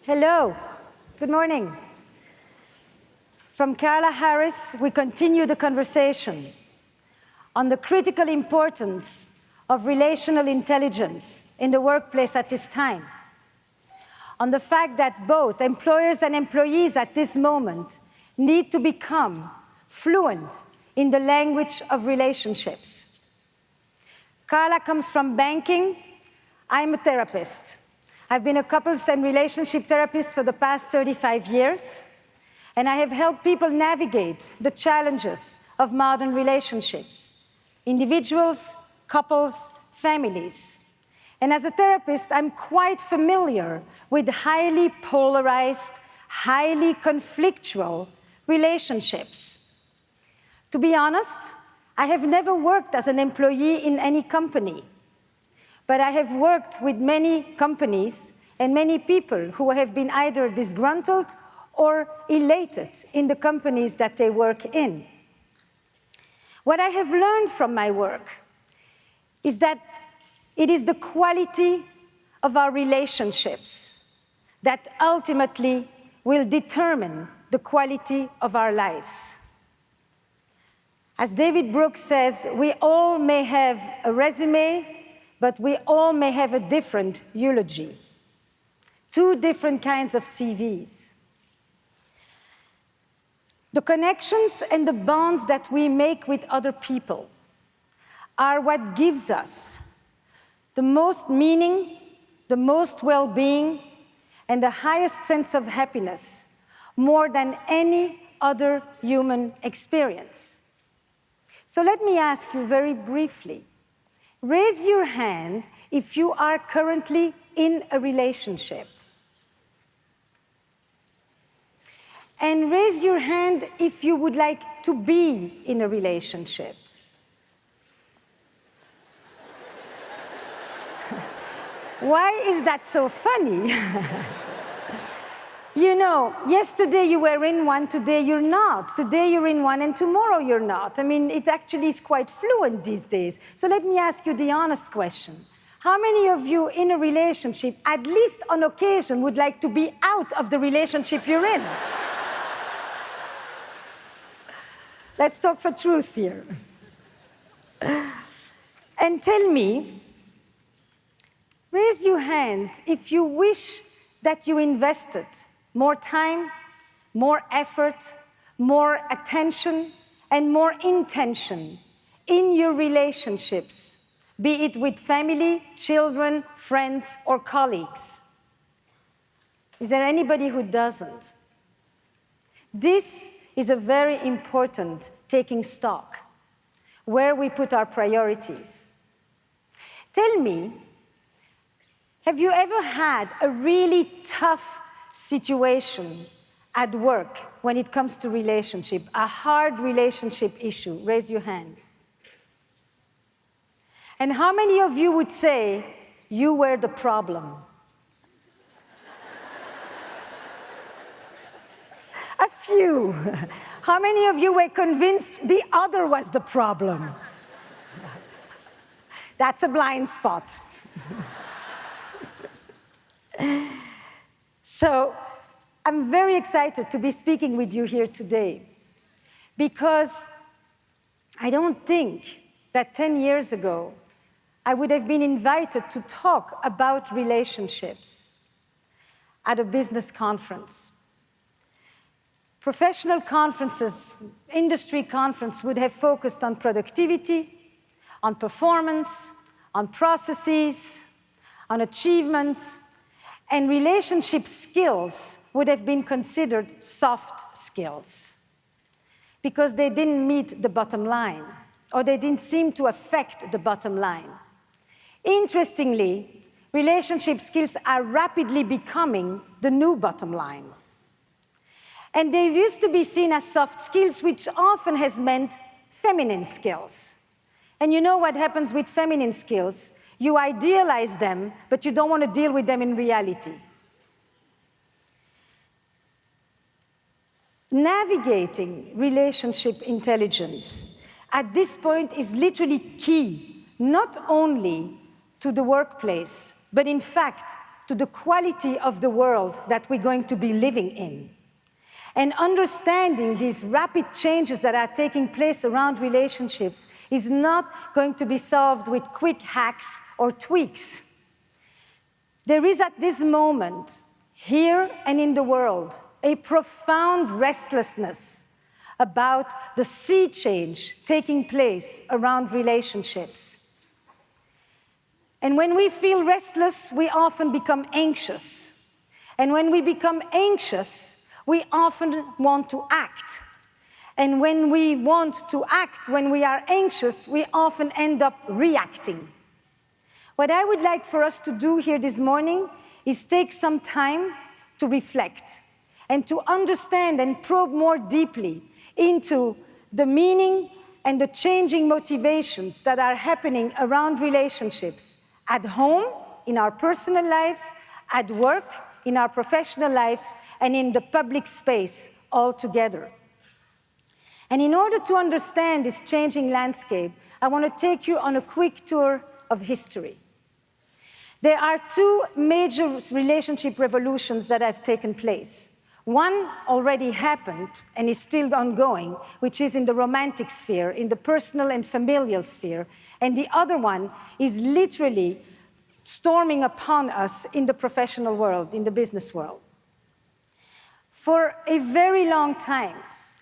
Hello, good morning. From Carla Harris, we continue the conversation on the critical importance of relational intelligence in the workplace at this time, on the fact that both employers and employees at this moment need to become fluent in the language of relationships. Carla comes from banking. I'm a therapist. I've been a couples and relationship therapist for the past 35 years, and I have helped people navigate the challenges of modern relationships, individuals, couples, families. And as a therapist, I'm quite familiar with highly polarized, highly conflictual relationships. To be honest, I have never worked as an employee in any company, but I have worked with many companies and many people who have been either disgruntled or elated in the companies that they work in. What I have learned from my work is that it is the quality of our relationships that ultimately will determine the quality of our lives. As David Brooks says, we all may have a resume, but we all may have a different eulogy. Two different kinds of CVs. The connections and the bonds that we make with other people are what gives us the most meaning, the most well-being, and the highest sense of happiness, more than any other human experience. So let me ask you very briefly, raise your hand if you are currently in a relationship. And raise your hand if you would like to be in a relationship. Why is that so funny? You know, yesterday you were in one, today you're not. Today you're in one and tomorrow you're not. I mean, it actually is quite fluent these days. So let me ask you the honest question. How many of you in a relationship, at least on occasion, would like to be out of the relationship you're in? Let's talk for truth here. And tell me, raise your hands if you wish that you invested more time, more effort, more attention, and more intention in your relationships, be it with family, children, friends, or colleagues. Is there anybody who doesn't? This is a very important taking stock, where we put our priorities. Tell me, have you ever had a really tough situation at work when it comes to relationship, a hard relationship issue? Raise your hand. And how many of you would say you were the problem? A few. How many of you were convinced the other was the problem? That's a blind spot. So I'm very excited to be speaking with you here today because I don't think that 10 years ago I would have been invited to talk about relationships at a business conference. Professional conferences, industry conference would have focused on productivity, on performance, on processes, on achievements, and relationship skills would have been considered soft skills because they didn't meet the bottom line, or they didn't seem to affect the bottom line. Interestingly, relationship skills are rapidly becoming the new bottom line. And they used to be seen as soft skills, which often has meant feminine skills. And you know what happens with feminine skills? You idealize them, but you don't want to deal with them in reality. Navigating relationship intelligence at this point is literally key, not only to the workplace, but in fact, to the quality of the world that we're going to be living in. And understanding these rapid changes that are taking place around relationships is not going to be solved with quick hacks or tweaks. There is at this moment, here and in the world, a profound restlessness about the sea change taking place around relationships. And when we feel restless, we often become anxious. And when we become anxious, we often want to act. And when we want to act, when we are anxious, we often end up reacting. What I would like for us to do here this morning is take some time to reflect and to understand and probe more deeply into the meaning and the changing motivations that are happening around relationships at home, in our personal lives, at work, in our professional lives, and in the public space altogether. And in order to understand this changing landscape, I want to take you on a quick tour of history. There are two major relationship revolutions that have taken place. One already happened and is still ongoing, which is in the romantic sphere, in the personal and familial sphere. And the other one is literally storming upon us in the professional world, in the business world. For a very long time,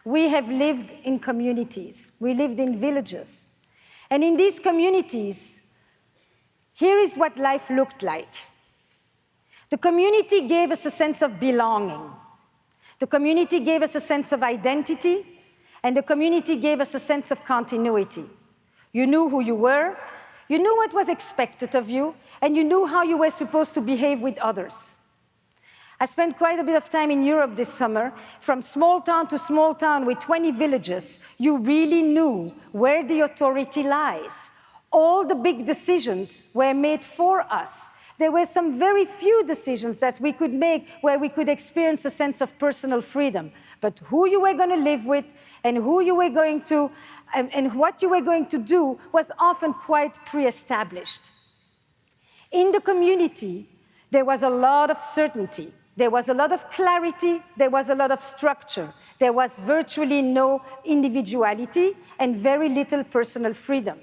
we have lived in communities. We lived in villages. And in these communities, here is what life looked like. The community gave us a sense of belonging. The community gave us a sense of identity, and the community gave us a sense of continuity. You knew who you were, you knew what was expected of you, and you knew how you were supposed to behave with others. I spent quite a bit of time in Europe this summer. From small town to small town with 20 villages, you really knew where the authority lies. All the big decisions were made for us. There were some very few decisions that we could make where we could experience a sense of personal freedom. But who you were going to live with and who you were going to, and what you were going to do was often quite pre-established. In the community, there was a lot of certainty. There was a lot of clarity. There was a lot of structure. There was virtually no individuality and very little personal freedom.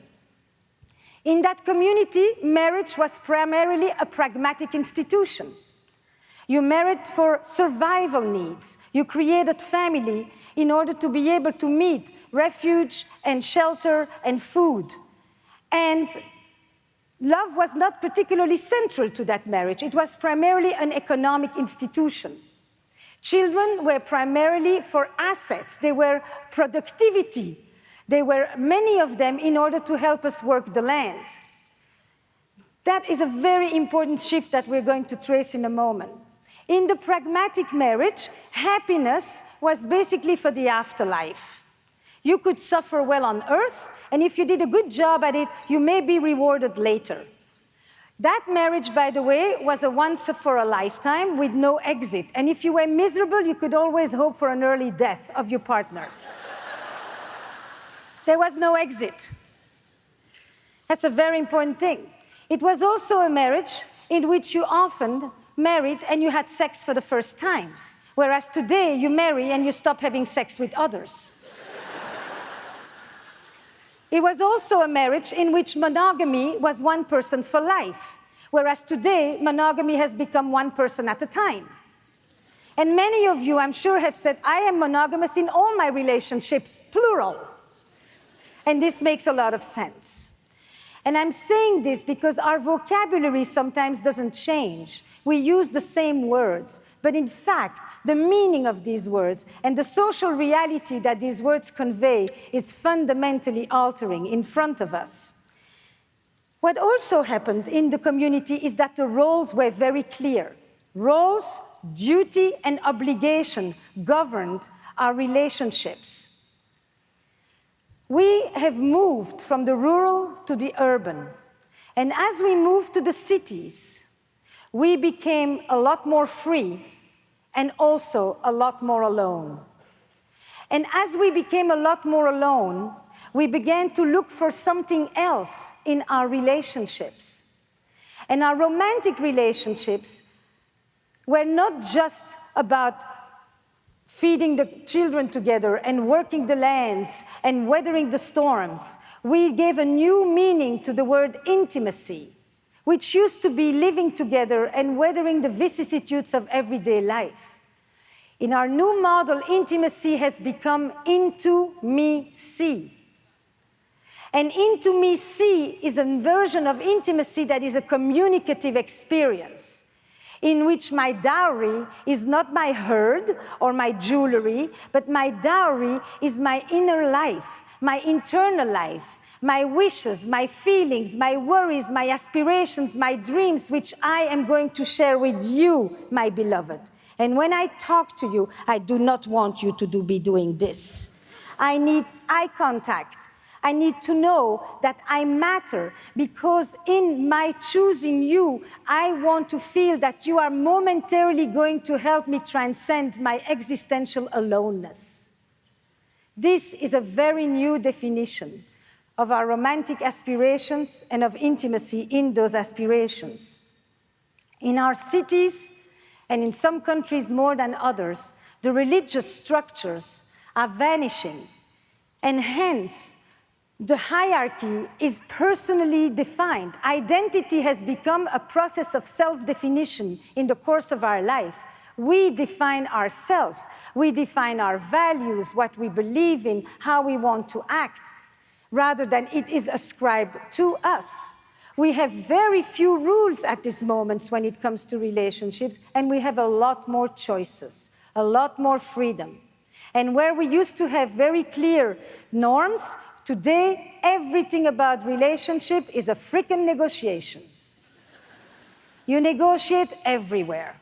In that community, marriage was primarily a pragmatic institution. You married for survival needs. You created family in order to be able to meet refuge and shelter and food. And love was not particularly central to that marriage. It was primarily an economic institution. Children were primarily for assets. They were productivity. There were many of them in order to help us work the land. That is a very important shift that we're going to trace in a moment. In the pragmatic marriage, happiness was basically for the afterlife. You could suffer well on earth, and if you did a good job at it, you may be rewarded later. That marriage, by the way, was a once for a lifetime with no exit. And if you were miserable, you could always hope for an early death of your partner. There was no exit. That's a very important thing. It was also a marriage in which you often married and you had sex for the first time, whereas today you marry and you stop having sex with others. It was also a marriage in which monogamy was one person for life, whereas today monogamy has become one person at a time. And many of you, I'm sure, have said, I am monogamous in all my relationships, plural. And this makes a lot of sense. And I'm saying this because our vocabulary sometimes doesn't change. We use the same words, but in fact, the meaning of these words and the social reality that these words convey is fundamentally altering in front of us. What also happened in the community is that the roles were very clear. Roles, duty, and obligation governed our relationships. We have moved from the rural to the urban. And as we moved to the cities, we became a lot more free and also a lot more alone. And as we became a lot more alone, we began to look for something else in our relationships. And our romantic relationships were not just about feeding the children together and working the lands and weathering the storms. We gave a new meaning to the word intimacy, which used to be living together and weathering the vicissitudes of everyday life. In our new model, intimacy has become into me see. And into me see is a version of intimacy that is a communicative experience, in which my dowry is not my herd or my jewelry, but my dowry is my inner life, my internal life, my wishes, my feelings, my worries, my aspirations, my dreams, which I am going to share with you, my beloved. And when I talk to you, I do not want you to be doing this. I need eye contact. I need to know that I matter, because in my choosing you, I want to feel that you are momentarily going to help me transcend my existential aloneness. This is a very new definition of our romantic aspirations and of intimacy in those aspirations. In our cities, and in some countries more than others, the religious structures are vanishing, and hence, the hierarchy is personally defined. Identity has become a process of self-definition in the course of our life. We define ourselves, we define our values, what we believe in, how we want to act, rather than it is ascribed to us. We have very few rules at this moment when it comes to relationships, and we have a lot more choices, a lot more freedom. And where we used to have very clear norms, today everything about relationship is a frickin' negotiation. You negotiate everywhere.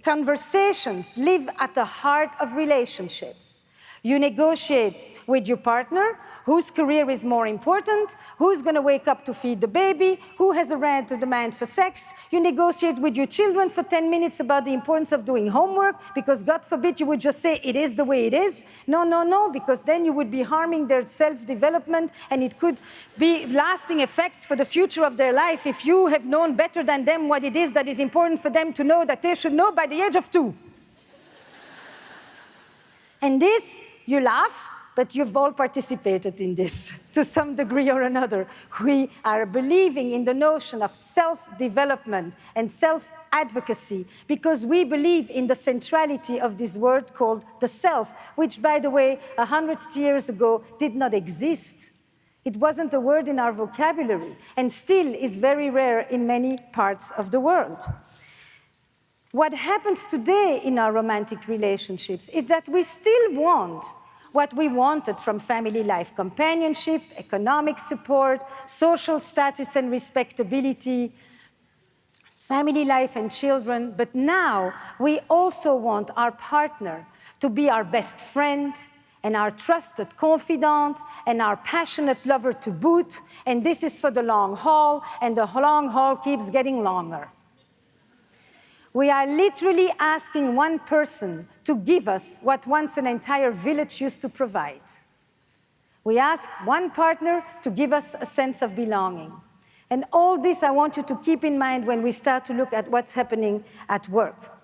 Conversations live at the heart of relationships. You negotiate with your partner, whose career is more important, who's going to wake up to feed the baby, who has a right to demand for sex. You negotiate with your children for 10 minutes about the importance of doing homework, because God forbid you would just say, it is the way it is. No, no, no, because then you would be harming their self-development, and it could be lasting effects for the future of their life if you have known better than them what it is that is important for them to know that they should know by the age of 2. And this, you laugh, but you've all participated in this to some degree or another. We are believing in the notion of self-development and self-advocacy because we believe in the centrality of this word called the self, which, by the way, 100 years ago did not exist. It wasn't a word in our vocabulary and still is very rare in many parts of the world. What happens today in our romantic relationships is that we still want what we wanted from family life: companionship, economic support, social status and respectability, family life and children. But now we also want our partner to be our best friend and our trusted confidant and our passionate lover to boot. And this is for the long haul, and the long haul keeps getting longer. We are literally asking one person to give us what once an entire village used to provide. We ask one partner to give us a sense of belonging. And all this I want you to keep in mind when we start to look at what's happening at work.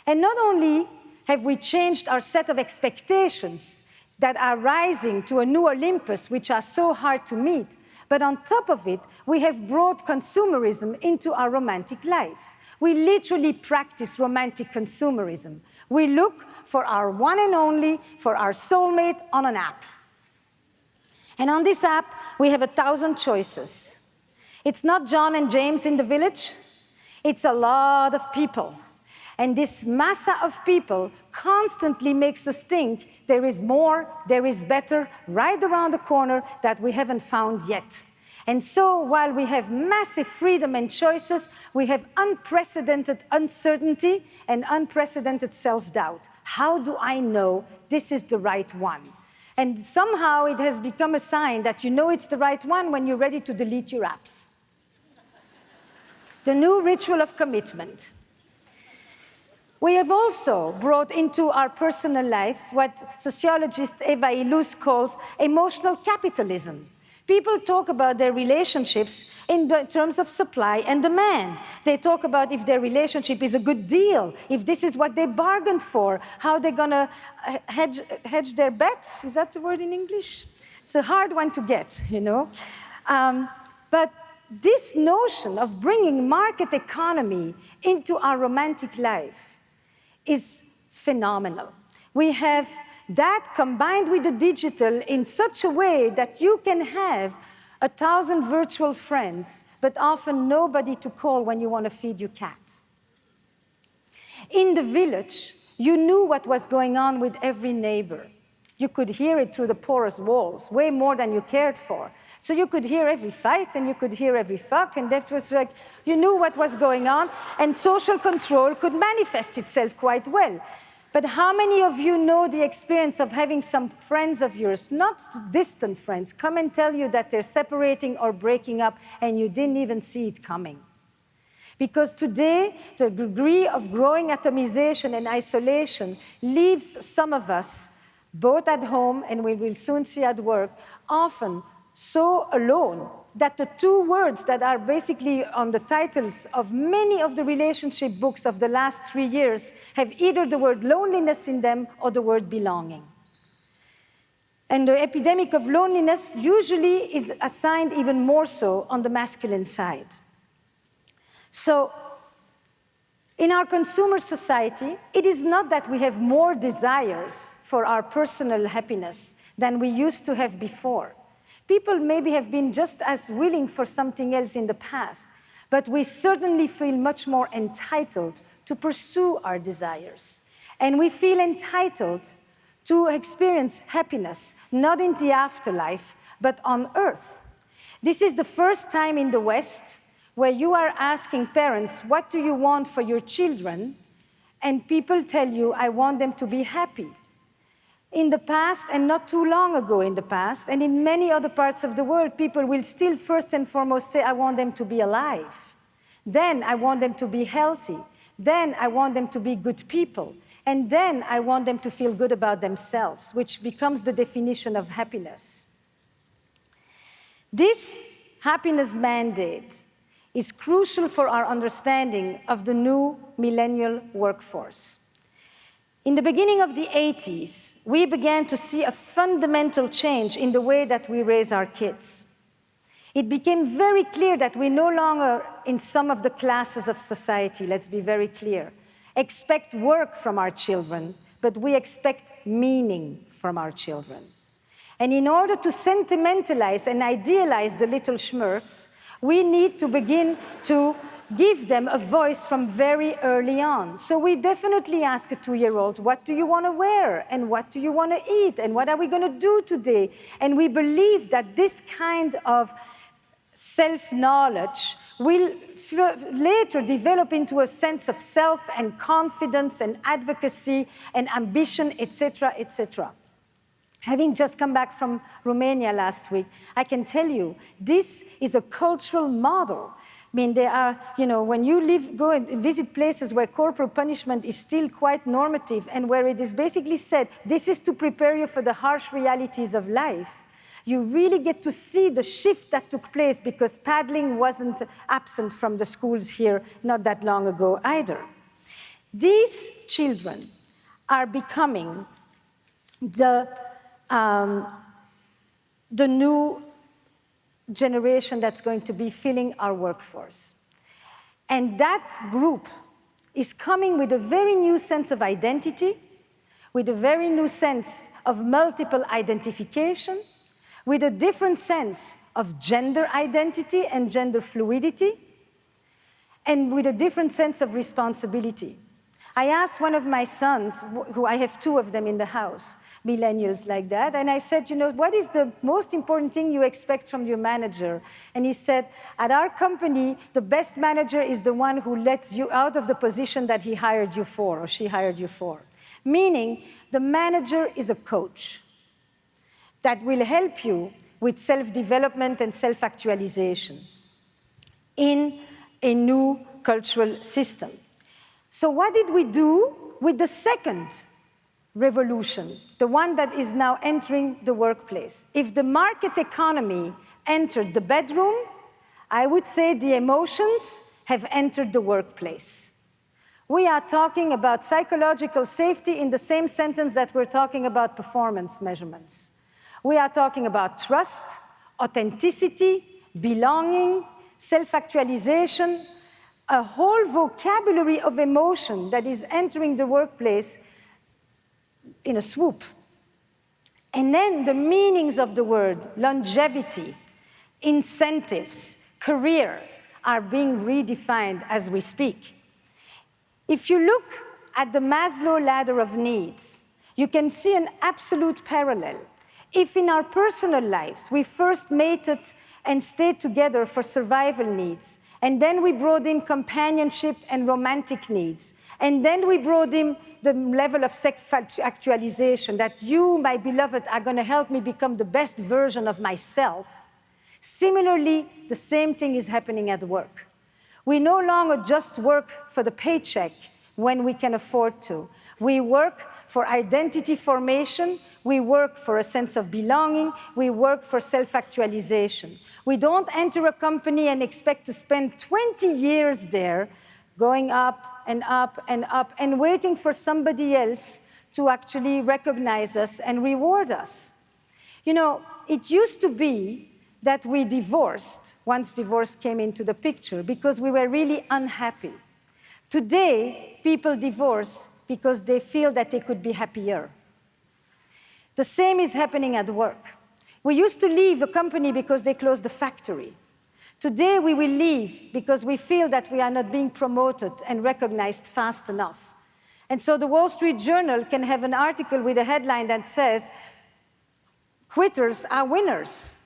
And not only have we changed our set of expectations that are rising to a new Olympus, which are so hard to meet, but on top of it, we have brought consumerism into our romantic lives. We literally practice romantic consumerism. We look for our one and only, for our soulmate on an app. And on this app, we have 1,000 choices. It's not John and James in the village. It's a lot of people. And this massa of people constantly makes us think there is more, there is better, right around the corner that we haven't found yet. And so while we have massive freedom and choices, we have unprecedented uncertainty and unprecedented self-doubt. How do I know this is the right one? And somehow it has become a sign that you know it's the right one when you're ready to delete your apps. The new ritual of commitment. We have also brought into our personal lives what sociologist Eva Illouz calls emotional capitalism. People talk about their relationships in terms of supply and demand. They talk about if their relationship is a good deal, if this is what they bargained for, how they're going to hedge their bets. Is that the word in English? It's a hard one to get, you know. But this notion of bringing market economy into our romantic life is phenomenal. We have that combined with the digital in such a way that you can have 1,000 virtual friends, but often nobody to call when you want to feed your cat. In the village, you knew what was going on with every neighbor. You could hear it through the porous walls, way more than you cared for. So you could hear every fight, and you could hear every fuck, and that was like, you knew what was going on, and social control could manifest itself quite well. But how many of you know the experience of having some friends of yours, not distant friends, come and tell you that they're separating or breaking up and you didn't even see it coming? Because today, the degree of growing atomization and isolation leaves some of us, both at home and we will soon see at work, often so alone that the two words that are basically on the titles of many of the relationship books of the last 3 years have either the word loneliness in them or the word belonging. And the epidemic of loneliness usually is assigned even more so on the masculine side. So, in our consumer society, it is not that we have more desires for our personal happiness than we used to have before. People maybe have been just as willing for something else in the past, but we certainly feel much more entitled to pursue our desires. And we feel entitled to experience happiness, not in the afterlife, but on earth. This is the first time in the West where you are asking parents, what do you want for your children? And people tell you, I want them to be happy. In the past, and not too long ago in the past, and in many other parts of the world, people will still first and foremost say, I want them to be alive. Then I want them to be healthy. Then I want them to be good people. And then I want them to feel good about themselves, which becomes the definition of happiness. This happiness mandate is crucial for our understanding of the new millennial workforce. In the beginning of the 80s, we began to see a fundamental change in the way that we raise our kids. It became very clear that we no longer, in some of the classes of society, let's be very clear, expect work from our children, but we expect meaning from our children. And in order to sentimentalize and idealize the little Smurfs, we need to begin to give them a voice from very early on. So we definitely ask a 2-year-old, what do you want to wear? And what do you want to eat? And what are we going to do today? And we believe that this kind of self-knowledge will later develop into a sense of self and confidence and advocacy and ambition, etc., etc. Having just come back from Romania last week, I can tell you, this is a cultural model. I mean, there are, you know, when you go and visit places where corporal punishment is still quite normative and where it is basically said, this is to prepare you for the harsh realities of life, you really get to see the shift that took place because paddling wasn't absent from the schools here not that long ago either. These children are becoming the new generation that's going to be filling our workforce. And that group is coming with a very new sense of identity, with a very new sense of multiple identification, with a different sense of gender identity and gender fluidity, and with a different sense of responsibility. I asked one of my sons, who I have 2 of them in the house, millennials like that, and I said, you know, what is the most important thing you expect from your manager? And he said, at our company, the best manager is the one who lets you out of the position that he hired you for, or she hired you for. Meaning, the manager is a coach that will help you with self-development and self-actualization in a new cultural system. So what did we do with the second revolution, the one that is now entering the workplace? If the market economy entered the bedroom, I would say the emotions have entered the workplace. We are talking about psychological safety in the same sentence that we're talking about performance measurements. We are talking about trust, authenticity, belonging, self-actualization, a whole vocabulary of emotion that is entering the workplace in a swoop. And then the meanings of the word, longevity, incentives, career, are being redefined as we speak. If you look at the Maslow ladder of needs, you can see an absolute parallel. If in our personal lives we first mated and stayed together for survival needs, and then we brought in companionship and romantic needs, and then we brought in the level of self-actualization, that you, my beloved, are going to help me become the best version of myself. Similarly, the same thing is happening at work. We no longer just work for the paycheck when we can afford to. We work for identity formation, we work for a sense of belonging, we work for self-actualization. We don't enter a company and expect to spend 20 years there, going up and up and up, and waiting for somebody else to actually recognize us and reward us. You know, it used to be that we divorced once divorce came into the picture because we were really unhappy. Today, people divorce because they feel that they could be happier. The same is happening at work. We used to leave a company because they closed the factory. Today, we will leave because we feel that we are not being promoted and recognized fast enough. And so the Wall Street Journal can have an article with a headline that says, "Quitters are winners."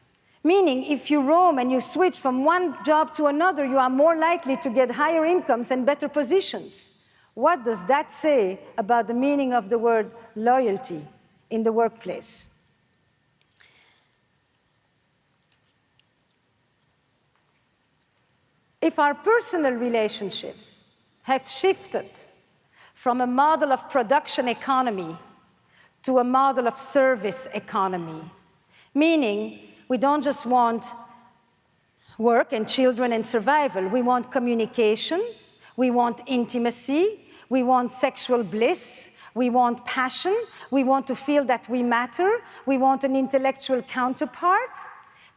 Meaning, if you roam and you switch from one job to another, you are more likely to get higher incomes and better positions. What does that say about the meaning of the word loyalty in the workplace? If our personal relationships have shifted from a model of production economy to a model of service economy, meaning we don't just want work and children and survival, we want communication, we want intimacy, we want sexual bliss, we want passion, we want to feel that we matter, we want an intellectual counterpart.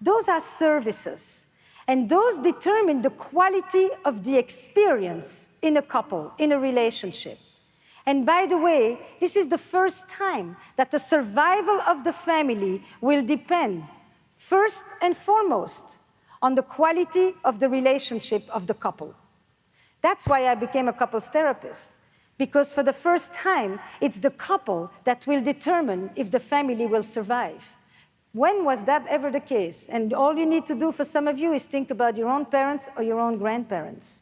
Those are services. And those determine the quality of the experience in a couple, in a relationship. And by the way, this is the first time that the survival of the family will depend, first and foremost, on the quality of the relationship of the couple. That's why I became a couples therapist, because for the first time, it's the couple that will determine if the family will survive. When was that ever the case? And all you need to do for some of you is think about your own parents or your own grandparents.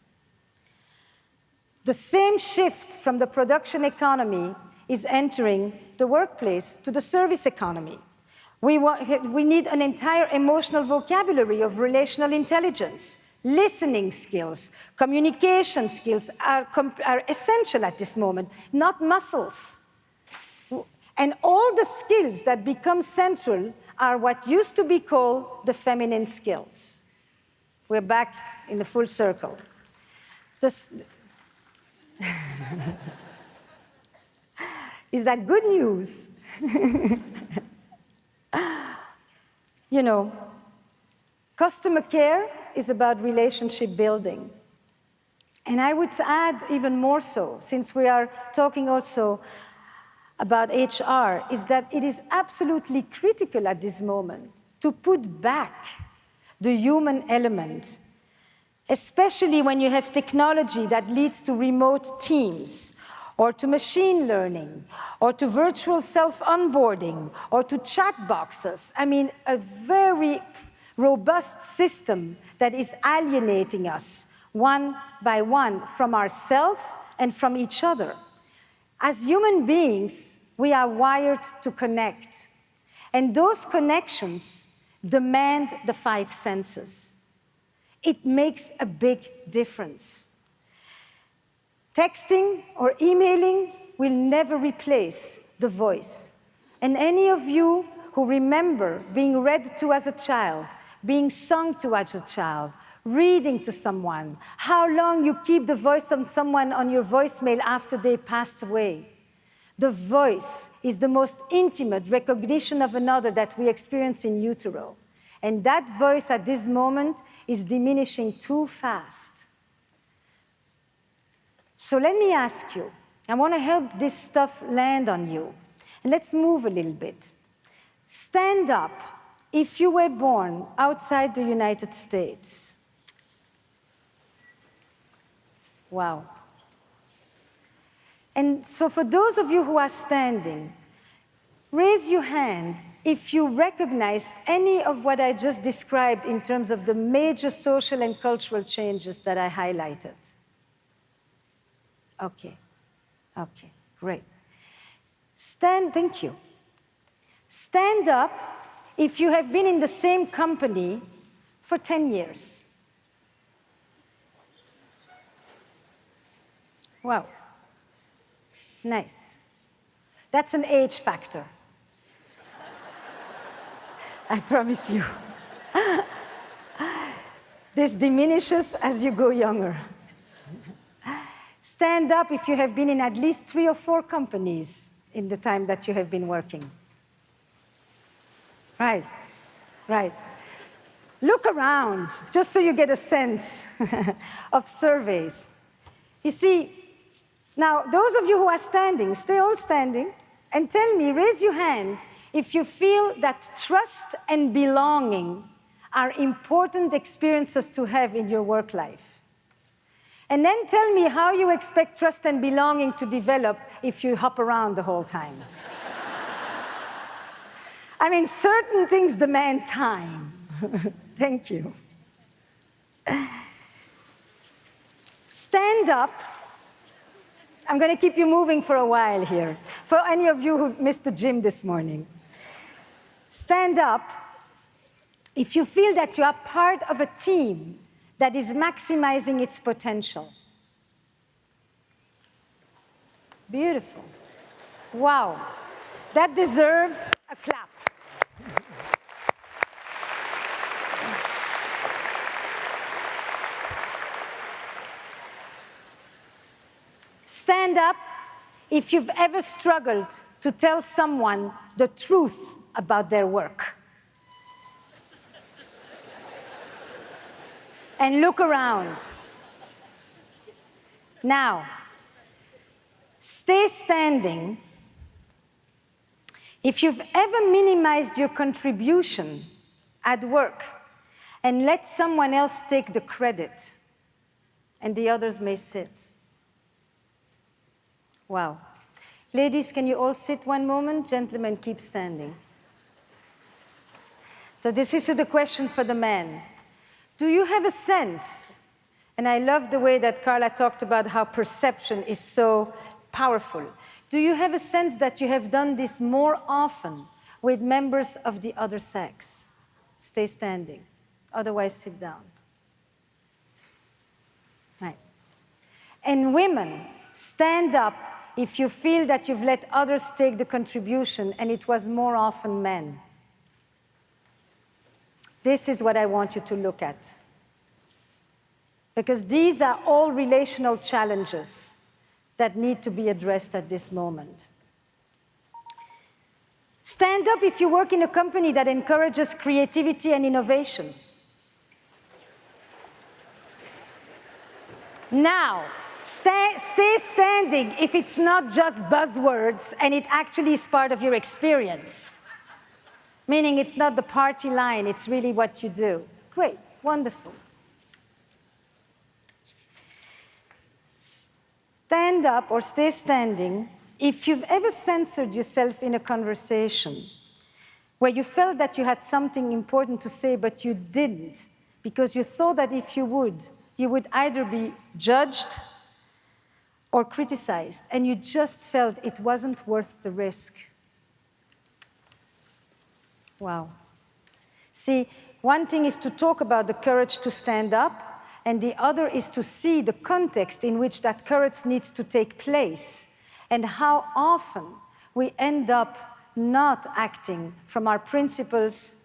The same shift from the production economy is entering the workplace to the service economy. We need an entire emotional vocabulary of relational intelligence. Listening skills, communication skills are essential at this moment, not muscles. And all the skills that become central are what used to be called the feminine skills. We're back in the full circle. Is that good news? You know, customer care is about relationship building. And I would add even more so, since we are talking also about HR, is that it is absolutely critical at this moment to put back the human element, especially when you have technology that leads to remote teams, or to machine learning, or to virtual self-onboarding, or to chat boxes. I mean, a very robust system that is alienating us one by one from ourselves and from each other. As human beings, we are wired to connect. And those connections demand the 5 senses. It makes a big difference. Texting or emailing will never replace the voice. And any of you who remember being read to as a child, being sung to as a child, reading to someone, how long you keep the voice of someone on your voicemail after they passed away. The voice is the most intimate recognition of another that we experience in utero. And that voice at this moment is diminishing too fast. So let me ask you, I want to help this stuff land on you. And let's move a little bit. Stand up if you were born outside the United States. Wow. And so for those of you who are standing, raise your hand if you recognized any of what I just described in terms of the major social and cultural changes that I highlighted. Okay, great. Thank you. Stand up if you have been in the same company for 10 years. Wow. Nice. That's an age factor. I promise you. This diminishes as you go younger. Stand up if you have been in at least 3 or 4 companies in the time that you have been working. Right. Look around, just so you get a sense of surveys. You see, now, those of you who are standing, stay all standing, and tell me, raise your hand, if you feel that trust and belonging are important experiences to have in your work life. And then tell me how you expect trust and belonging to develop if you hop around the whole time. I mean, certain things demand time. Thank you. Stand up. I'm going to keep you moving for a while here. For any of you who missed the gym this morning. Stand up if you feel that you are part of a team that is maximizing its potential. Beautiful. Wow. That deserves a clap. Stand up if you've ever struggled to tell someone the truth about their work. And look around. Now, stay standing if you've ever minimized your contribution at work and let someone else take the credit, and the others may sit. Wow. Ladies, can you all sit one moment? Gentlemen, keep standing. So this is the question for the men. Do you have a sense, and I love the way that Carla talked about how perception is so powerful. Do you have a sense that you have done this more often with members of the other sex? Stay standing, otherwise sit down. Right. And women, stand up if you feel that you've let others take the contribution and it was more often men. This is what I want you to look at. Because these are all relational challenges that need to be addressed at this moment. Stand up if you work in a company that encourages creativity and innovation. Now, stay standing if it's not just buzzwords and it actually is part of your experience. Meaning it's not the party line, it's really what you do. Great, wonderful. Stand up or stay standing if you've ever censored yourself in a conversation where you felt that you had something important to say but you didn't because you thought that if you would either be judged or criticized, and you just felt it wasn't worth the risk. Wow. See, one thing is to talk about the courage to stand up, and the other is to see the context in which that courage needs to take place, and how often we end up not acting from our principles,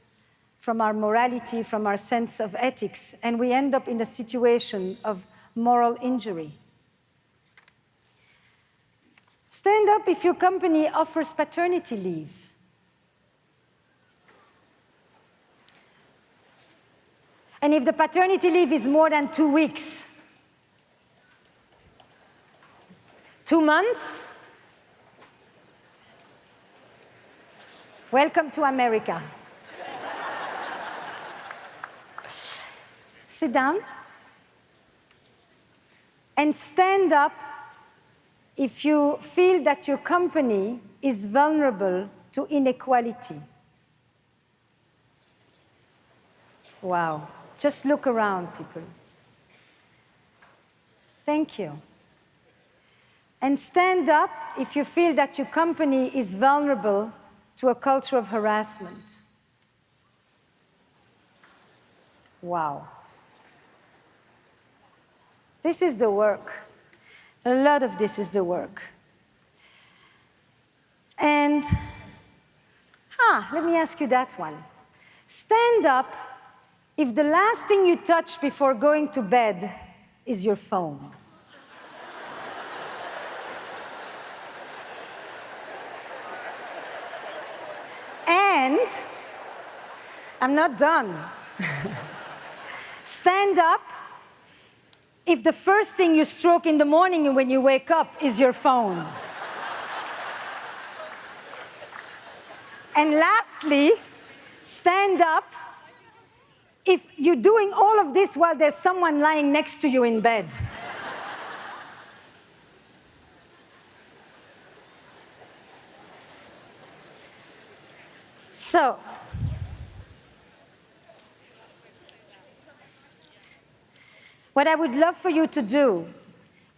from our morality, from our sense of ethics, and we end up in a situation of moral injury. Stand up if your company offers paternity leave. And if the paternity leave is more than 2 weeks, 2 months, welcome to America. Sit down and stand up if you feel that your company is vulnerable to inequality. Wow. Just look around, people. Thank you. And stand up if you feel that your company is vulnerable to a culture of harassment. Wow. This is the work. A lot of this is the work. And, let me ask you that one. Stand up if the last thing you touch before going to bed is your phone. And I'm not done. Stand up if the first thing you stroke in the morning when you wake up is your phone. And lastly, stand up if you're doing all of this while there's someone lying next to you in bed. So, what I would love for you to do,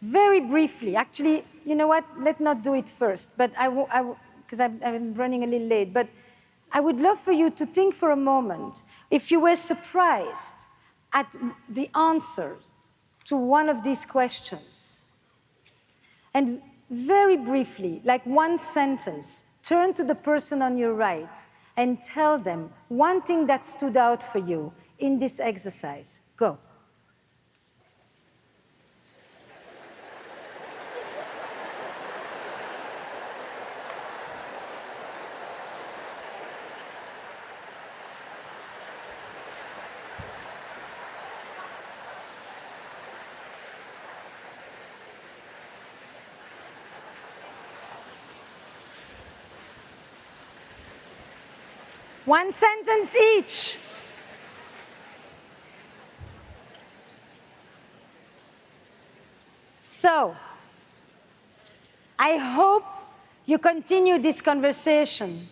very briefly, actually, you know what, let's not do it first, but because I'm running a little late, but I would love for you to think for a moment if you were surprised at the answer to one of these questions. And very briefly, like one sentence, turn to the person on your right and tell them one thing that stood out for you in this exercise. Go. One sentence each. So, I hope you continue this conversation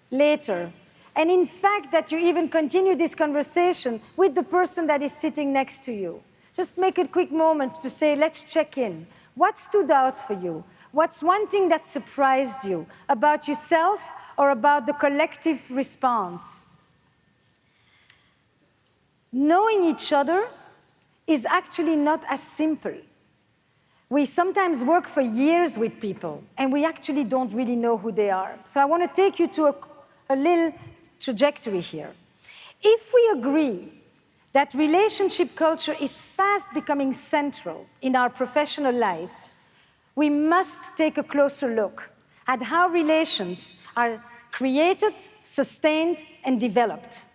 later. And in fact, that you even continue this conversation with the person that is sitting next to you. Just make a quick moment to say, let's check in. What stood out for you? What's one thing that surprised you about yourself or about the collective response? Knowing each other is actually not as simple. We sometimes work for years with people, and we actually don't really know who they are. So I want to take you to a little trajectory here. If we agree that relationship culture is fast becoming central in our professional lives, we must take a closer look at how relations are created, sustained, and developed.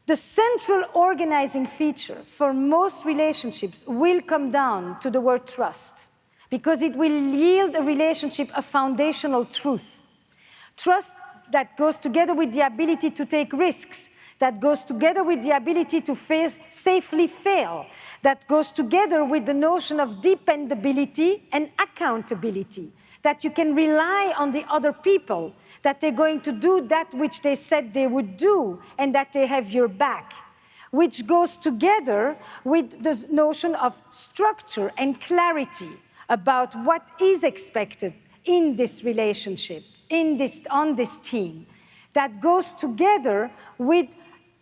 The central organizing feature for most relationships will come down to the word trust, because it will yield a relationship a foundational truth. Trust that goes together with the ability to take risks, that goes together with the ability to safely fail, that goes together with the notion of dependability and accountability, that you can rely on the other people, that they're going to do that which they said they would do, and that they have your back, which goes together with the notion of structure and clarity about what is expected in this relationship, on this team, that goes together with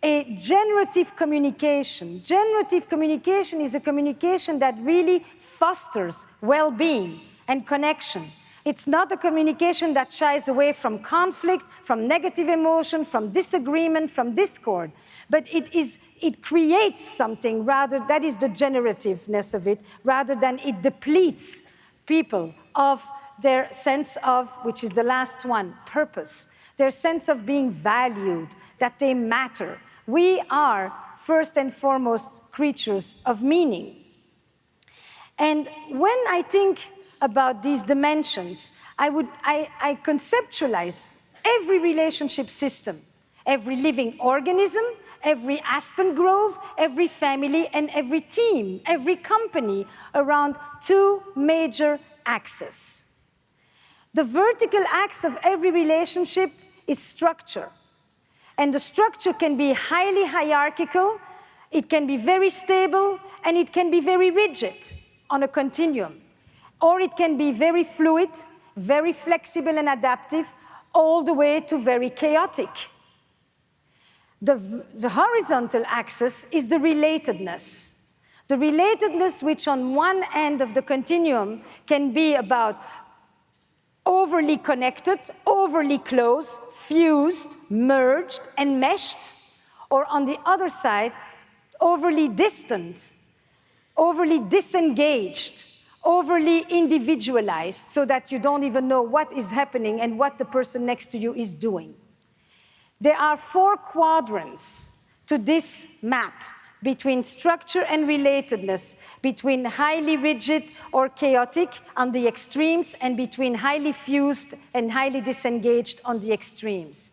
a generative communication. Generative communication is a communication that really fosters well-being and connection, It's not a communication that shies away from conflict, from negative emotion, from disagreement, from discord. But it creates something rather, that is the generativeness of it, rather than it depletes people of their sense of, which is the last one, purpose, their sense of being valued, that they matter. We are, first and foremost, creatures of meaning. And when I think about these dimensions, I conceptualize every relationship system, every living organism, every aspen grove, every family, and every team, every company around two major axes. The vertical axis of every relationship is structure. And the structure can be highly hierarchical, it can be very stable, and it can be very rigid on a continuum. Or it can be very fluid, very flexible and adaptive, all the way to very chaotic. The horizontal axis is the relatedness. The relatedness which on one end of the continuum can be about overly connected, overly close, fused, merged, and meshed, or on the other side, overly distant, overly disengaged, overly individualized, so that you don't even know what is happening and what the person next to you is doing. There are 4 quadrants to this map between structure and relatedness, between highly rigid or chaotic on the extremes, and between highly fused and highly disengaged on the extremes.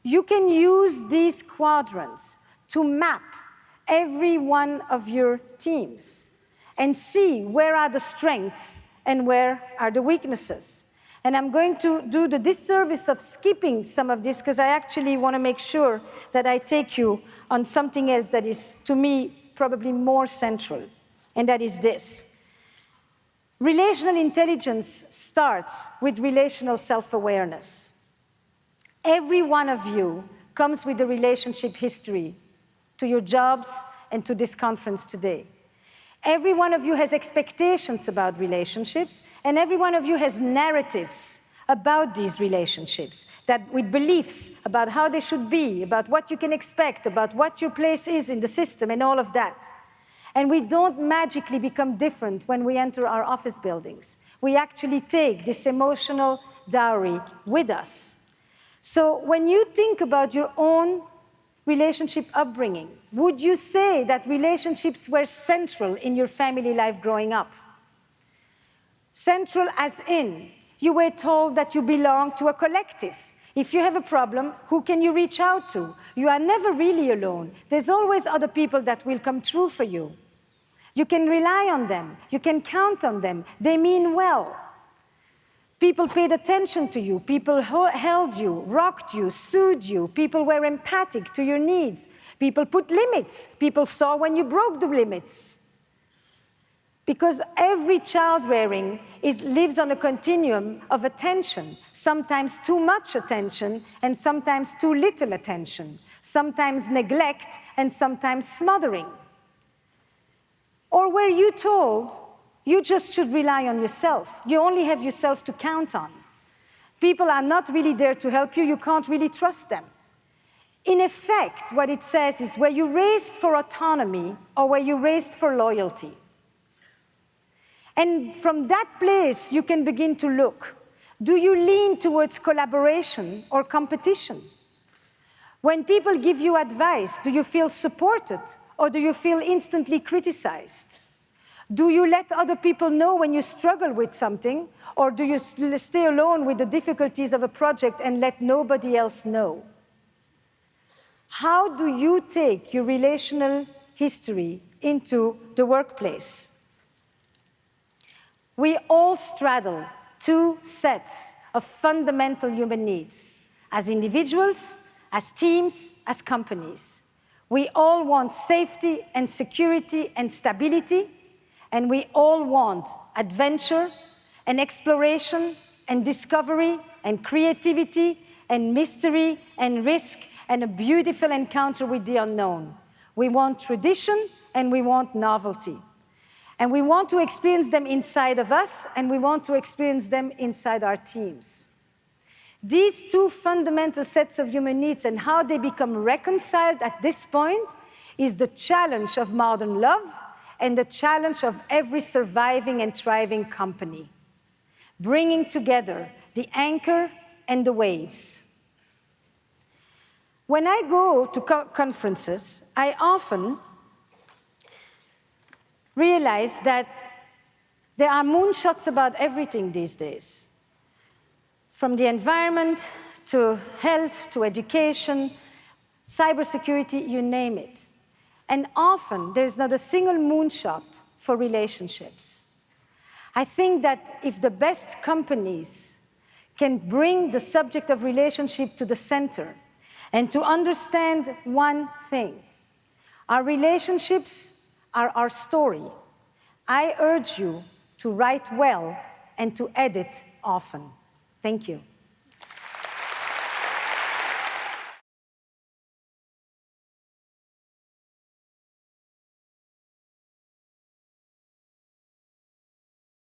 You can use these quadrants to map every one of your teams and see where are the strengths and where are the weaknesses. And I'm going to do the disservice of skipping some of this because I actually want to make sure that I take you on something else that is, to me, probably more central, and that is this. Relational intelligence starts with relational self-awareness. Every one of you comes with a relationship history to your jobs and to this conference today. Every one of you has expectations about relationships, and every one of you has narratives about these relationships, that with beliefs about how they should be, about what you can expect, about what your place is in the system, and all of that. And we don't magically become different when we enter our office buildings. We actually take this emotional dowry with us. So when you think about your own relationship upbringing, would you say that relationships were central in your family life growing up? Central as in, you were told that you belong to a collective. If you have a problem, who can you reach out to? You are never really alone. There's always other people that will come through for you. You can rely on them. You can count on them. They mean well. People paid attention to you. People held you, rocked you, soothed you. People were empathic to your needs. People put limits. People saw when you broke the limits. Because every child rearing lives on a continuum of attention, sometimes too much attention and sometimes too little attention, sometimes neglect and sometimes smothering. Or were you told you just should rely on yourself? You only have yourself to count on. People are not really there to help you. You can't really trust them. In effect, what it says is, were you raised for autonomy or were you raised for loyalty? And from that place, you can begin to look. Do you lean towards collaboration or competition? When people give you advice, do you feel supported or do you feel instantly criticized? Do you let other people know when you struggle with something, or do you stay alone with the difficulties of a project and let nobody else know? How do you take your relational history into the workplace? We all straddle 2 sets of fundamental human needs, as individuals, as teams, as companies. We all want safety and security and stability, and we all want adventure and exploration and discovery and creativity and mystery and risk and a beautiful encounter with the unknown. We want tradition and we want novelty. And we want to experience them inside of us, and we want to experience them inside our teams. These two fundamental sets of human needs and how they become reconciled at this point is the challenge of modern love and the challenge of every surviving and thriving company, bringing together the anchor and the waves. When I go to conferences, I often realize that there are moonshots about everything these days, from the environment to health to education, cybersecurity, you name it. And often, there's not a single moonshot for relationships. I think that if the best companies can bring the subject of relationship to the center and to understand one thing, our relationships are our story. I urge you to write well and to edit often. Thank you.